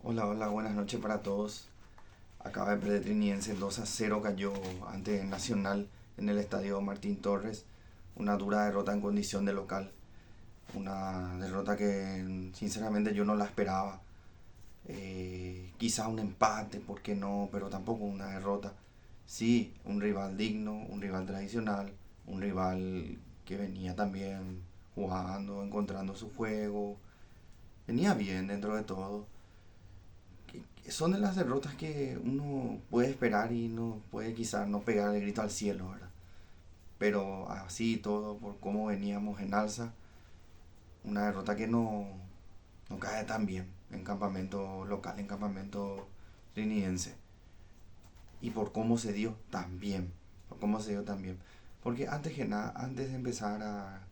Hola, hola, buenas noches para todos. Acaba de perder Trinidense 2-0, cayó ante Nacional en el estadio Martín Torres. Una dura derrota en condición de local. Una derrota que sinceramente yo no la esperaba. Quizá un empate, ¿por qué no? Pero tampoco una derrota. Sí, un rival digno, un rival tradicional, un rival que venía también jugando, encontrando su juego. Venía bien dentro de todo. Son de las derrotas que uno puede esperar y no puede quizás no pegar el grito al cielo, ¿verdad? Pero así todo, por cómo veníamos en alza, una derrota que no cae tan bien en campamento local, en campamento trinidense. Y por cómo se dio también, por cómo se dio también. Porque antes que nada, antes de empezar a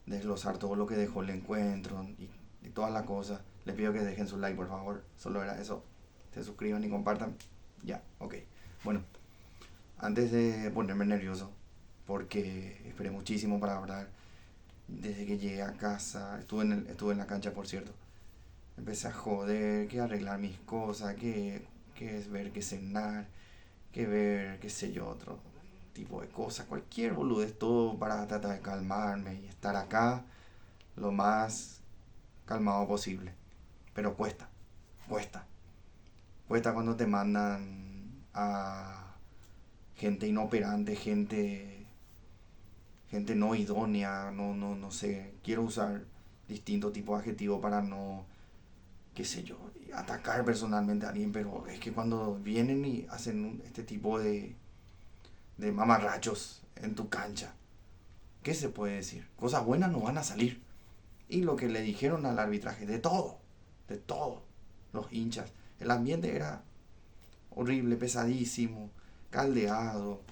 desglosar todo lo que dejó el encuentro y todas las cosas, les pido que dejen su like, por favor. Solo era eso. Se suscriban y compartan. Ya, ok. Bueno, antes de ponerme nervioso, porque esperé muchísimo para hablar, desde que llegué a casa, estuve en la cancha por cierto, empecé a joder, que arreglar mis cosas, que es ver, que cenar, que ver, qué sé yo, otro tipo de cosas, cualquier boludez, todo para tratar de calmarme y estar acá lo más calmado posible. Pero cuesta, cuesta, cuesta cuando te mandan a gente inoperante, gente no idónea, no sé, quiero usar distintos tipos de adjetivos para no, qué sé yo, atacar personalmente a alguien, pero es que cuando vienen y hacen este tipo de mamarrachos en tu cancha, ¿qué se puede decir? Cosas buenas no van a salir. Y lo que le dijeron al arbitraje, de todo, los hinchas, el ambiente era horrible, pesadísimo, caldeado.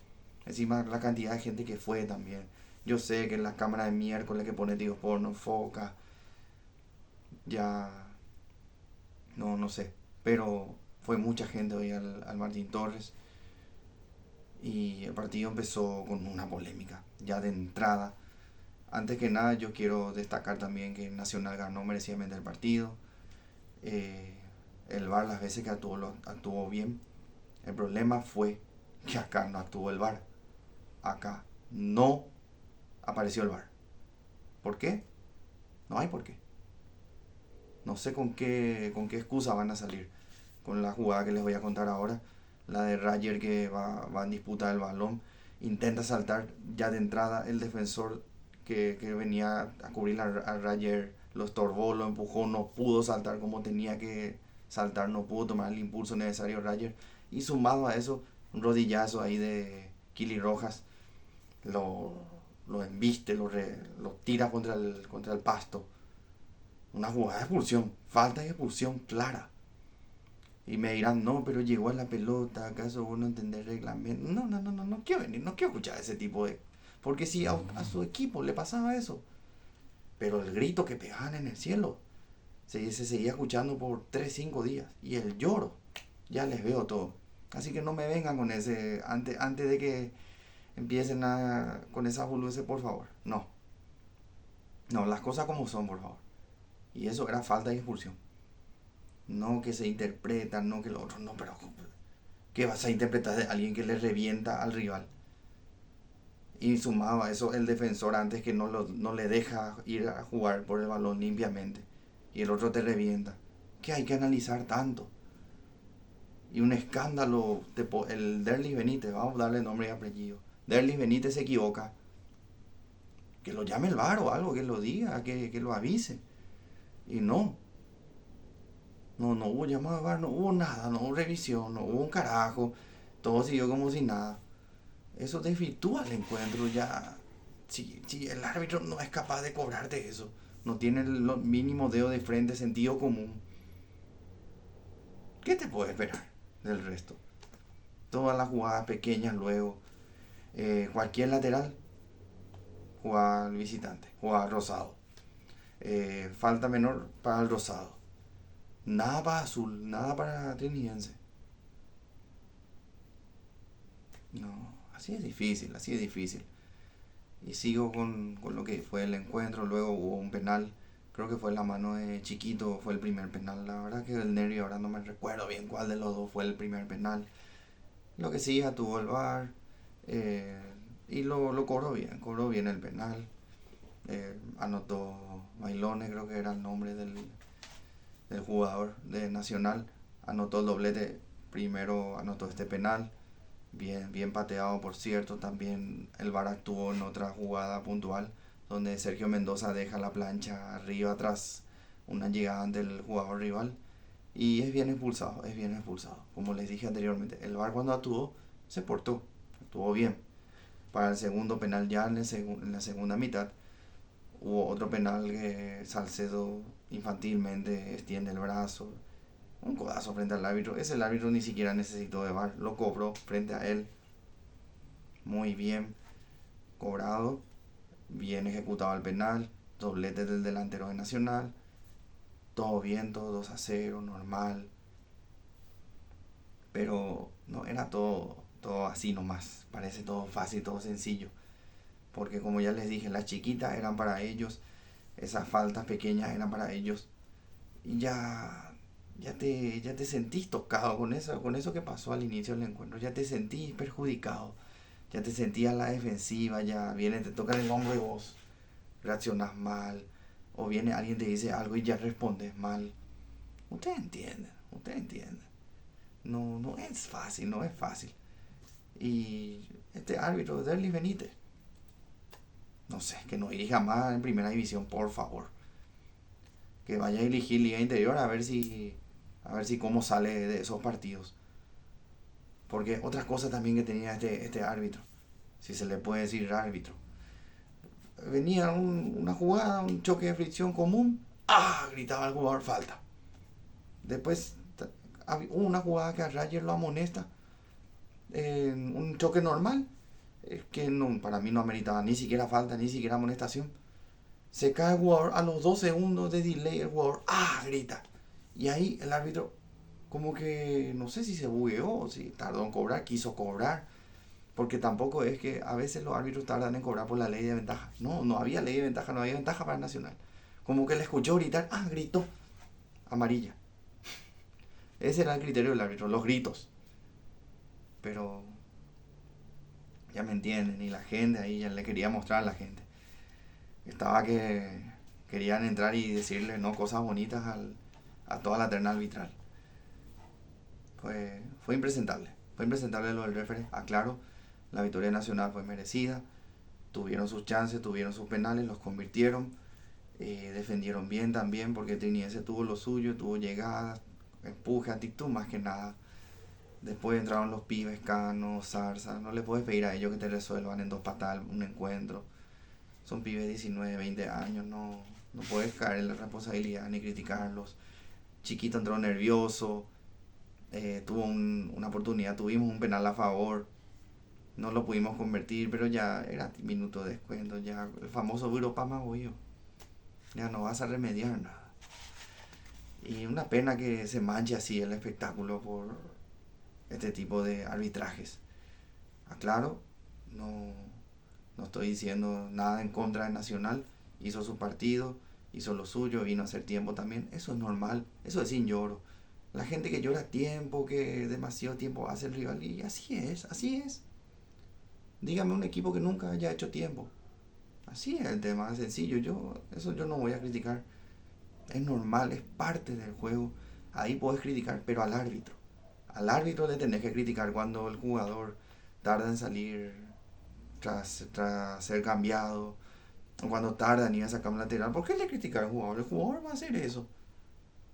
Encima la cantidad de gente que fue también. Yo sé que en la cámara de miércoles que pone tío porno enfoca. Ya no sé. Pero fue mucha gente hoy al Martín Torres. Y el partido empezó con una polémica. Ya de entrada. Antes que nada yo quiero destacar también que Nacional ganó merecidamente el partido. Eh, el VAR las veces que actuó bien. El problema fue que acá no actuó el VAR. Acá no apareció el VAR. ¿Por qué? No hay por qué. No sé con qué excusa van a salir. Con la jugada que les voy a contar ahora. La de Rayer que va en disputa del balón. Intenta saltar ya de entrada el defensor que venía a cubrir a Rayer. Lo estorbó, lo empujó, no pudo saltar como tenía que saltar. No pudo tomar el impulso necesario Rayer. Y sumado a eso, un rodillazo ahí de Kili Rojas. Lo, lo embiste, lo tira contra el pasto. Una jugada de expulsión, falta de expulsión clara. Y me dirán, no, pero llegó a la pelota, ¿acaso vos no entendés el reglamento? No quiero venir, no quiero escuchar ese tipo de... Porque si a su equipo le pasaba eso, pero el grito que pegaban en el cielo se seguía escuchando por 3 5 días. Y el lloro, ya les veo todo. Así que no me vengan con ese, antes de que empiecen con esas boludeces, por favor. No, las cosas como son, por favor. Y eso era falta de expulsión. No que se interpreta, no que lo otro, no, pero ¿qué vas a interpretar de alguien que le revienta al rival? Y sumado a eso el defensor antes que no le deja ir a jugar por el balón limpiamente. Y el otro te revienta. ¿Qué hay que analizar tanto? Y un escándalo, el Derlis Benítez, vamos a darle nombre y apellido. Derlis Benítez se equivoca. Que lo llame el VAR o algo, que lo diga, que lo avise. Y no hubo llamado de VAR, no hubo nada, no hubo revisión, no hubo un carajo. Todo siguió como si nada. Eso desvirtúa el encuentro ya. Si el árbitro no es capaz de cobrarte eso, no tiene el mínimo dedo de frente, sentido común, ¿qué te puede esperar del resto? Todas las jugadas pequeñas luego, cualquier lateral, juega al visitante, juega al rosado. Falta menor para el rosado. Nada para azul, nada para trinidense. No, así es difícil, así es difícil. Y sigo con lo que fue el encuentro, luego hubo un penal Creo que fue la mano de Chiquito, fue el primer penal. La verdad que el nervio ahora no me recuerdo bien cuál de los dos fue el primer penal. Lo que sí, ya tuvo el VAR eh, y lo cobró bien el penal. Anotó Bailones, creo que era el nombre del jugador de Nacional. Anotó el doblete, primero anotó este penal. Bien pateado, por cierto. También el VAR actuó en otra jugada puntual donde Sergio Mendoza deja la plancha arriba tras una llegada del jugador rival y es bien expulsado, es bien expulsado. Como les dije anteriormente, el VAR cuando actuó se portó, actuó bien. Para el segundo penal ya en la segunda mitad hubo otro penal que Salcedo infantilmente extiende el brazo, un codazo frente al árbitro. Ese el árbitro ni siquiera necesitó de VAR, lo cobró frente a él, muy bien cobrado, bien ejecutado el penal, doblete del delantero de Nacional, todo bien, todo 2-0, normal, pero no era todo así nomás, parece todo fácil, todo sencillo, porque como ya les dije, las chiquitas eran para ellos, esas faltas pequeñas eran para ellos, y ya te sentís tocado con eso que pasó al inicio del encuentro, ya te sentís perjudicado, ya te sentías a la defensiva, ya vienen, te tocan el hombro y vos reaccionas mal, o viene alguien te dice algo y ya respondes mal. Ustedes entienden, ustedes entienden. No es fácil, no es fácil. Y este árbitro, Derlis Benítez, no sé, que no dirija más en primera división, por favor. Que vaya a elegir Liga Interior a ver si cómo sale de esos partidos. Porque otra cosa también que tenía este árbitro, si se le puede decir árbitro, venía una jugada, un choque de fricción común, gritaba el jugador falta. Después hubo una jugada que a Rayer lo amonesta en un choque normal, que no, para mí no ameritaba ni siquiera falta, ni siquiera amonestación. Se cae el jugador a los 2 segundos de delay, el jugador grita. Y ahí el árbitro como que no sé si se bugueó o si tardó en cobrar, quiso cobrar. Porque tampoco es que a veces los árbitros tardan en cobrar por la ley de ventaja. No había ley de ventaja, no había ventaja para el Nacional. Como que le escuchó gritar, gritó, amarilla. Ese era el criterio del árbitro, los gritos. Pero ya me entienden, y la gente ahí ya le quería mostrar a la gente. Estaba que querían entrar y decirle no cosas bonitas a toda la terna arbitral. Fue impresentable. Fue impresentable lo del referee. Aclaro, la victoria nacional fue merecida. Tuvieron sus chances, tuvieron sus penales, los convirtieron. Defendieron bien también porque Trinidense tuvo lo suyo, tuvo llegadas, empuje, actitud más que nada. Después entraron los pibes, Cano, Zarza. No le puedes pedir a ellos que te resuelvan en 2 patadas un encuentro. Son pibes de 19, 20 años, no puedes caer en la responsabilidad ni criticarlos. Chiquito entró nervioso, tuvo una oportunidad, tuvimos un penal a favor, no lo pudimos convertir, pero ya era minuto de descuento, ya el famoso Europa más obvio, ya no vas a remediar nada. Y una pena que se manche así el espectáculo por este tipo de arbitrajes. Aclaro, no estoy diciendo nada en contra de Nacional, hizo su partido, hizo lo suyo, vino a hacer tiempo también, eso es normal, eso es sin lloro. La gente que llora tiempo, que demasiado tiempo hace el rival, y así es, así es. Dígame un equipo que nunca haya hecho tiempo. Así es el tema, es sencillo, eso yo no voy a criticar. Es normal, es parte del juego. Ahí puedes criticar, pero al árbitro. Al árbitro le tenés que criticar cuando el jugador tarda en salir tras ser cambiado, o cuando tarda en ir a sacar un lateral. ¿Por qué le criticar al jugador? El jugador va a hacer eso.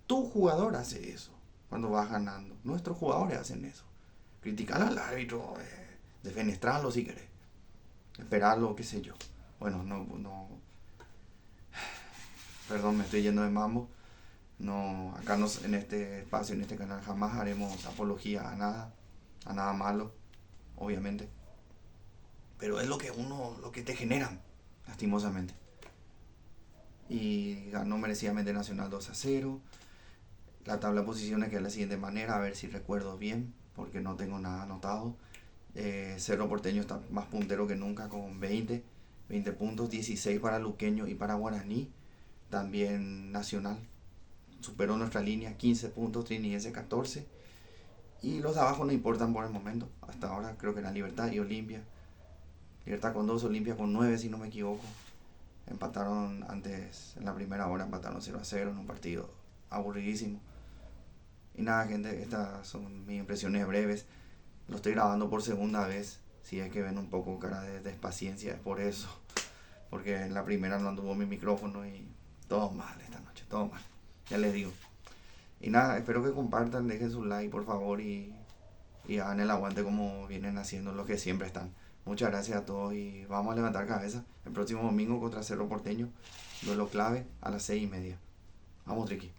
Tu jugador hace eso cuando vas ganando. Nuestros jugadores hacen eso. Criticar al árbitro, defenestrarlo si querés, esperarlo, qué sé yo. Bueno, perdón, me estoy yendo de mambo. No, acá en este espacio, en este canal, jamás haremos apología a nada malo, obviamente. Pero es lo que te generan, lastimosamente. Y ganó merecidamente Nacional 2-0. La tabla de posiciones queda de la siguiente manera, a ver si recuerdo bien, porque no tengo nada anotado. Cerro Porteño está más puntero que nunca con 20 puntos, 16 para Luqueño y para Guaraní. También Nacional superó nuestra línea, 15 puntos, Trinidense 14. Y los de abajo no importan por el momento. Hasta ahora creo que eran Libertad y Olimpia. Libertad con 2, Olimpia con 9 si no me equivoco. Empataron antes, en la primera hora empataron 0-0 en un partido aburridísimo. Y nada, gente, estas son mis impresiones breves. Lo estoy grabando por segunda vez. Si es que ven un poco cara de despaciencia, es por eso. Porque en la primera no anduvo mi micrófono y todo mal esta noche, todo mal. Ya les digo. Y nada, espero que compartan, dejen su like por favor y hagan el aguante como vienen haciendo los que siempre están. Muchas gracias a todos y vamos a levantar cabeza el próximo domingo contra Cerro Porteño. Duelo clave a las 6:30. Vamos, Triqui.